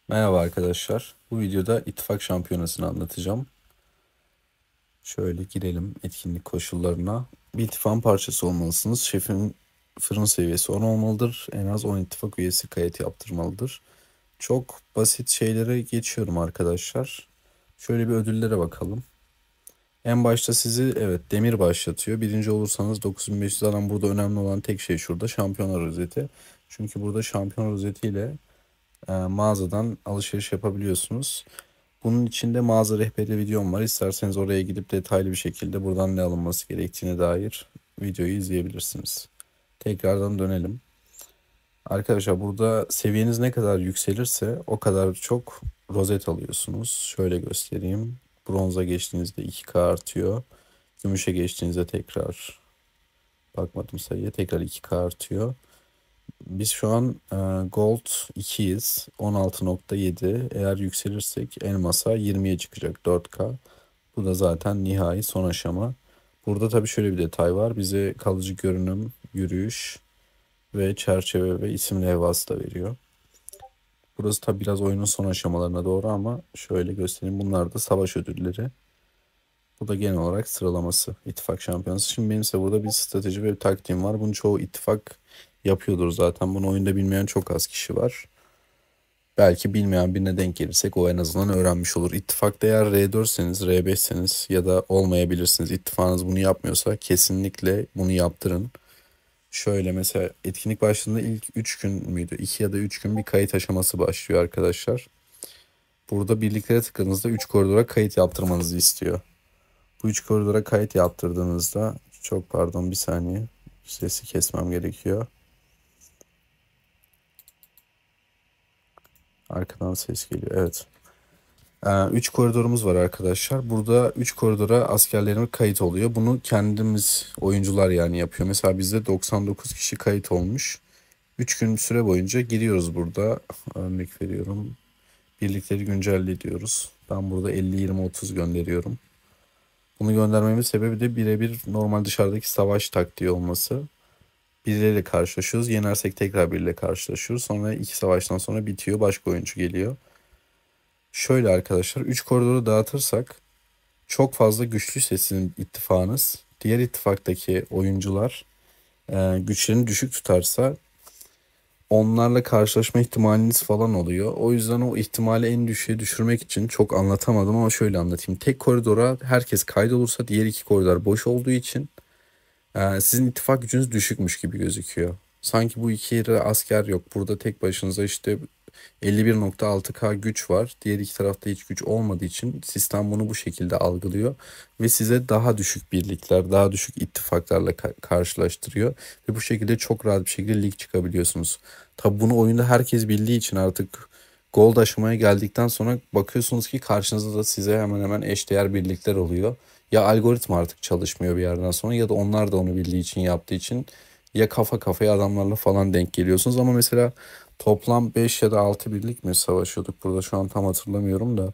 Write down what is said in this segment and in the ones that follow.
Merhaba arkadaşlar. Bu videoda ittifak şampiyonasını anlatacağım. Şöyle girelim etkinlik koşullarına. Bir ittifakın parçası olmalısınız. Şefin fırın seviyesi 10 olmalıdır. En az 10 ittifak üyesi kayıt yaptırmalıdır. Çok basit şeylere geçiyorum arkadaşlar. Şöyle bir ödüllere bakalım. En başta sizi demir başlatıyor. Birinci olursanız 9500 alan, burada önemli olan tek şey şurada şampiyonlar rozeti. Çünkü burada şampiyon rozetiyle mağazadan alışveriş yapabiliyorsunuz. Bunun içinde mağaza rehberi videom var. İsterseniz oraya gidip detaylı bir şekilde buradan ne alınması gerektiğine dair videoyu izleyebilirsiniz. Tekrardan dönelim. Arkadaşlar burada seviyeniz ne kadar yükselirse o kadar çok rozet alıyorsunuz. Şöyle göstereyim. Bronza geçtiğinizde 2K artıyor. Gümüşe geçtiğinizde tekrar bakmadım sayıya, tekrar 2K artıyor. Biz şu an Gold 2'yiz. 16.7. Eğer yükselirsek elmasa 20'ye çıkacak 4K. Bu da zaten nihai son aşama. Burada tabii şöyle bir detay var. Bize kalıcı görünüm, yürüyüş ve çerçeve ve isim levhası da veriyor. Burası tabii biraz oyunun son aşamalarına doğru ama şöyle göstereyim. Bunlar da savaş ödülleri. Bu da genel olarak sıralaması. İttifak şampiyonası. Şimdi benim ise burada bir strateji ve bir taktiğim var. Bunu çoğu ittifak yapıyordur zaten. Bunu oyunda bilmeyen çok az kişi var. Belki bilmeyen birine denk gelirsek o en azından öğrenmiş olur. İttifakta eğer R4'seniz, R5'seniz ya da olmayabilirsiniz. İttifakınız bunu yapmıyorsa kesinlikle bunu yaptırın. Şöyle mesela etkinlik başladığında ilk 3 gün müydü? 2 ya da 3 gün bir kayıt aşaması başlıyor arkadaşlar. Burada birliklere tıkladığınızda 3 koridora kayıt yaptırmanızı istiyor. Bu 3 koridora kayıt yaptırdığınızda, çok pardon bir saniye, sesi kesmem gerekiyor. Arkadan ses geliyor, evet. 3 koridorumuz var arkadaşlar. Burada 3 koridora askerlerimiz kayıt oluyor. Bunu kendimiz oyuncular yani yapıyor. Mesela bizde 99 kişi kayıt olmuş. 3 gün süre boyunca giriyoruz burada. Örnek veriyorum. Birlikleri güncelle diyoruz. Ben burada 50-20-30 gönderiyorum. Bunu göndermemin sebebi de birebir normal dışarıdaki savaş taktiği olması. Birileriyle karşılaşıyoruz. Yenersek tekrar biriyle karşılaşıyoruz. Sonra iki savaştan sonra bitiyor. Başka oyuncu geliyor. Şöyle arkadaşlar, 3 koridoru dağıtırsak çok fazla güçlüyse sizin ittifakınız, diğer ittifaktaki oyuncular güçlerini düşük tutarsa onlarla karşılaşma ihtimaliniz falan oluyor. O yüzden o ihtimali en düşüğe düşürmek için çok anlatamadım ama şöyle anlatayım. Tek koridora herkes kaydolursa diğer iki koridor boş olduğu için sizin ittifak gücünüz düşükmüş gibi gözüküyor. Sanki bu iki yere asker yok. Burada tek başınıza işte 51.6K güç var. Diğer iki tarafta hiç güç olmadığı için sistem bunu bu şekilde algılıyor. Ve size daha düşük birlikler, daha düşük ittifaklarla karşılaştırıyor. Ve bu şekilde çok rahat bir şekilde lig çıkabiliyorsunuz. Tabi bunu oyunda herkes bildiği için artık gold aşamaya geldikten sonra bakıyorsunuz ki karşınızda da size hemen hemen eşdeğer birlikler oluyor. Ya algoritma artık çalışmıyor bir yerden sonra ya da onlar da onu bildiği için yaptığı için ya kafa kafaya adamlarla falan denk geliyorsunuz. Ama mesela toplam 5 ya da 6 birlik mi savaşıyorduk burada, şu an tam hatırlamıyorum da.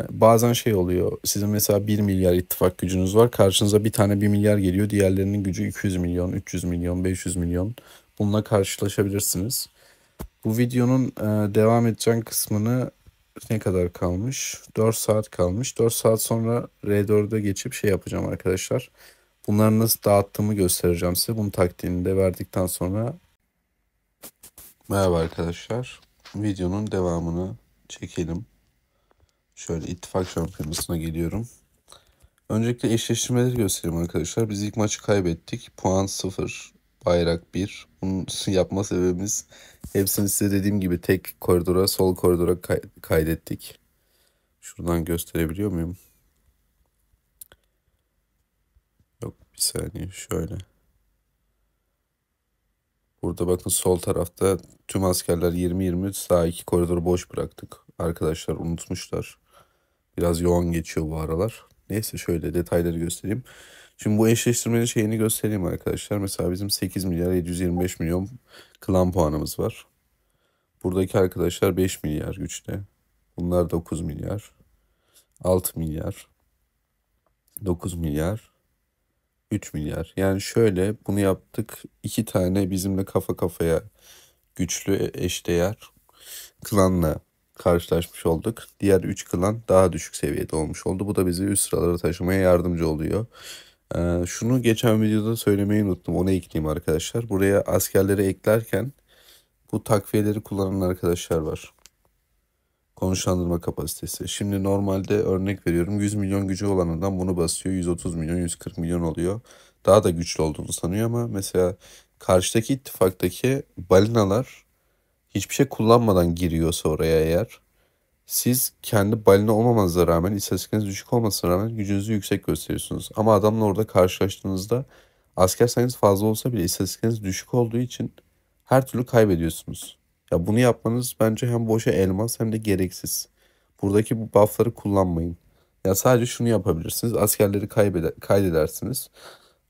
Bazen şey oluyor, sizin mesela 1 milyar ittifak gücünüz var, karşınıza bir tane 1 milyar geliyor, diğerlerinin gücü 200 milyon, 300 milyon, 500 milyon, bununla karşılaşabilirsiniz. Bu videonun devam edeceğin kısmını, ne kadar kalmış? 4 saat kalmış. 4 saat sonra R4'e geçip şey yapacağım arkadaşlar. Bunları nasıl dağıttığımı göstereceğim size. Bunun taktiğini de verdikten sonra. Merhaba arkadaşlar. Videonun devamını çekelim. Şöyle ittifak şampiyonasına geliyorum. Öncelikle eşleştirmeleri göstereyim arkadaşlar. Biz ilk maçı kaybettik. Puan 0. Bayrak 1. Bunun yapma sebebimiz, hepsini size dediğim gibi tek koridora, sol koridora kaydettik. Şuradan gösterebiliyor muyum? Yok, bir saniye şöyle. Burada bakın sol tarafta tüm askerler 20-20, sağ iki koridoru boş bıraktık. Arkadaşlar unutmuşlar. Biraz yoğun geçiyor bu aralar. Neyse şöyle detayları göstereyim. Şimdi bu eşleştirmenin şeyini göstereyim arkadaşlar. Mesela bizim 8 milyar 725 milyon klan puanımız var. Buradaki arkadaşlar 5 milyar güçte. Bunlar 9 milyar. 6 milyar. 9 milyar. 3 milyar. Yani şöyle bunu yaptık. İki tane bizimle kafa kafaya güçlü eşdeğer. klanla karşılaşmış olduk. Diğer 3 klan daha düşük seviyede olmuş oldu. Bu da bizi üst sıralara taşımaya yardımcı oluyor. Şunu geçen videoda söylemeyi unuttum. Onu ekleyeyim arkadaşlar. Buraya askerleri eklerken bu takviyeleri kullanan arkadaşlar var. Konuşlandırma kapasitesi. Şimdi normalde örnek veriyorum 100 milyon gücü olan adam bunu basıyor. 130 milyon, 140 milyon oluyor. Daha da güçlü olduğunu sanıyor ama mesela karşıdaki ittifaktaki balinalar hiçbir şey kullanmadan giriyorsa oraya eğer siz kendi balina olmamanıza rağmen istatistikiniz düşük olmasına rağmen gücünüzü yüksek gösteriyorsunuz. Ama adamla orada karşılaştığınızda asker sayınız fazla olsa bile istatistikiniz düşük olduğu için her türlü kaybediyorsunuz. Ya bunu yapmanız bence hem boşa elmas hem de gereksiz. Buradaki bu buff'ları kullanmayın. Ya sadece şunu yapabilirsiniz. Askerleri kaydedersiniz.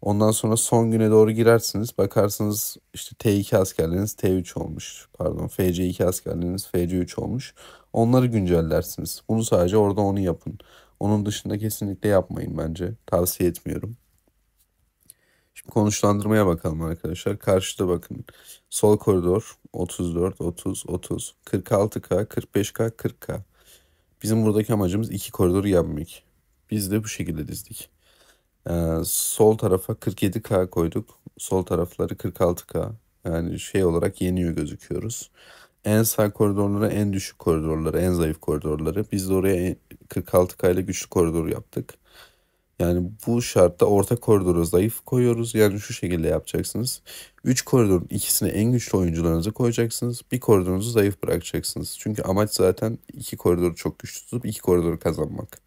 Ondan sonra son güne doğru girersiniz. Bakarsınız işte T2 askerleriniz T3 olmuş. Pardon FC2 askerleriniz FC3 olmuş. Onları güncellersiniz. Bunu sadece orada onu yapın. Onun dışında kesinlikle yapmayın bence. Tavsiye etmiyorum. Şimdi konuşlandırmaya bakalım arkadaşlar. Karşıda bakın. Sol koridor 34, 30, 30, 46K, 45K, 40K. Bizim buradaki amacımız iki koridoru yenmek. Biz de bu şekilde dizdik. Sol tarafa 47K koyduk. Sol tarafları 46K. Yani şey olarak yeniyor gözüküyoruz. En sağ koridorlara en düşük koridorları, en zayıf koridorları. Biz de oraya 46K ile güçlü koridoru yaptık. Yani bu şartta orta koridoru zayıf koyuyoruz. Yani şu şekilde yapacaksınız. 3 koridorun ikisine en güçlü oyuncularınızı koyacaksınız. Bir koridorunuzu zayıf bırakacaksınız. Çünkü amaç zaten iki koridoru çok güçlü tutup iki koridoru kazanmak.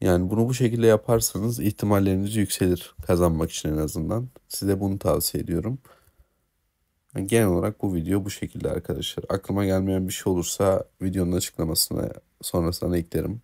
Yani bunu bu şekilde yaparsanız ihtimalleriniz yükselir kazanmak için en azından. Size bunu tavsiye ediyorum. Yani genel olarak bu video bu şekilde arkadaşlar. Aklıma gelmeyen bir şey olursa videonun açıklamasına sonrasında eklerim.